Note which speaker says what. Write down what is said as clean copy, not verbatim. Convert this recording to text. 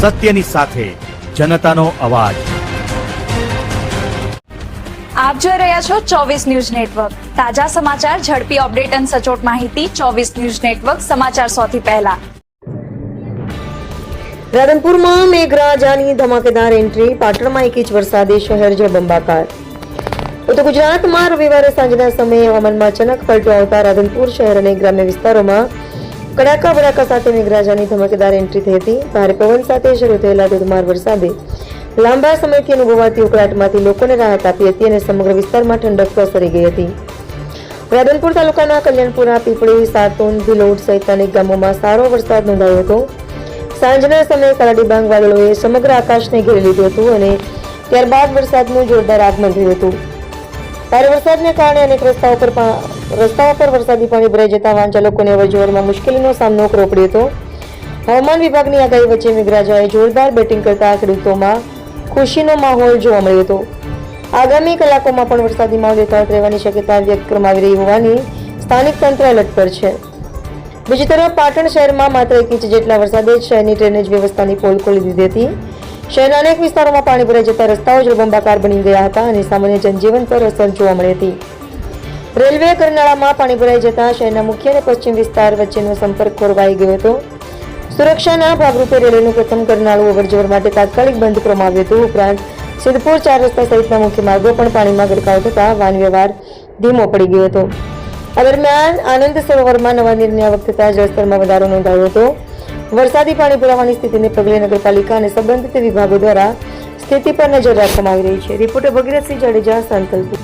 Speaker 1: સત્યની સાથે જનતાનો અવાજ।
Speaker 2: આપ જોઈ રહ્યા છો 24 ન્યૂઝ નેટવર્ક। તાજા સમાચાર, ઝડપી અપડેટ અને સચોટ માહિતી 24 ન્યૂઝ નેટવર્ક સમાચાર સૌથી પહેલા।
Speaker 3: રાધનપુરમાં મેઘરાજાની ધમાકેદાર એન્ટ્રી, પાટણમાં 1 ઇંચ વરસાદે શહેર જળબંબાકાર। ઉત્તર ગુજરાતમાં રવિવારે સાંજના સમયે હવામાનમાં અચાનક પલટો આવતા રાધનપુર શહેર અને ગ્રામ્ય વિસ્તારોમાં કડાકા ભડાકા સાથે મેઘરાજાની ધમાકેદાર એન્ટ્રી થઈ હતી। ભારે પવન સાથે શરૂ થયેલા ધોધમાર વરસાદે લાંબા સમયથી અનુભવાતી ઉકળાટમાંથી લોકોને રાહત આપી હતી અને સમગ્ર વિસ્તારમાં ઠંડક પ્રસરી ગઈ હતી। રાધનપુર તાલુકાના કલ્યાણપુરા, પીપળી, સાતોન, ભિલોડ સહિત અનેક ગામોમાં સારો વરસાદ નોંધાયો હતો। સાંજના સમયે કાળાડિબાંગ વાદળોએ સમગ્ર આકાશને ઘેરી લીધું હતું અને ત્યારબાદ વરસાદનું જોરદાર આગમન થયું હતું। ભારે વરસાદને કારણે અનેક રસ્તાઓ પર વરસાદી પાણી ભરાઈ જતા વાહન ચાલકોને અવરજવરમાં મુશ્કેલીનો સામનો કરવો પડ્યો હતો। હવામાન વિભાગની આગાહી વચ્ચે મેઘરાજાએ જોરદાર બેટિંગ કરતા ખેડૂતોમાં ખુશીનો માહોલ જોવા મળ્યો હતો। આગામી કલાકોમાં પણ વરસાદી માહોલ યથાવત રહેવાની શક્યતા વ્યક્ત કરવામાં આવી રહી હોવાની સ્થાનિક તંત્ર એલર્ટ પર છે। બીજી તરફ પાટણ શહેરમાં માત્ર 1 ઇંચ જેટલા વરસાદે શહેરની ડ્રેનેજ વ્યવસ્થાની પોલ ખોલી દીધી હતી। શહેરના અનેક વિસ્તારોમાં પાણી ભરાઈ જતા રસ્તાઓ જળબંબાકાર બની ગયા હતા અને સામાન્ય જનજીવન પર અસર જોવા મળી હતી। રેલવે કરનાળામાં પાણી ભરાઈ જતા શહેરના મુખ્ય અને પશ્ચિમ વિસ્તાર વચ્ચેનો સંપર્ક ખોરવાઈ ગયો હતો। સુરક્ષાના ભાગરૂપે રેલવેનું પ્રથમ કરનાળું અવરજવર માટે તાત્કાલિક બંધ કરવામાં આવ્યું હતું। ઉપરાંત સિદ્ધપુર 4 રસ્તા સહિતના મુખ્ય માર્ગો પણ પાણીમાં ગરકાવ થતા વાહન વ્યવહાર ધીમો પડી ગયો હતો। આ દરમિયાન આનંદ સરોવરમાં નવા નીરની આવક થતા જળસ્તરમાં વધારો નોંધાયો હતો। વરસાદી પાણી ભરાવાની સ્થિતિને પગલે નગરપાલિકા અને સંબંધિત વિભાગો દ્વારા સ્થિતિ પર નજર રાખવામાં આવી રહી છે। રિપોર્ટર ભગીરથસિંહ જાડેજા, સાંતલપુર।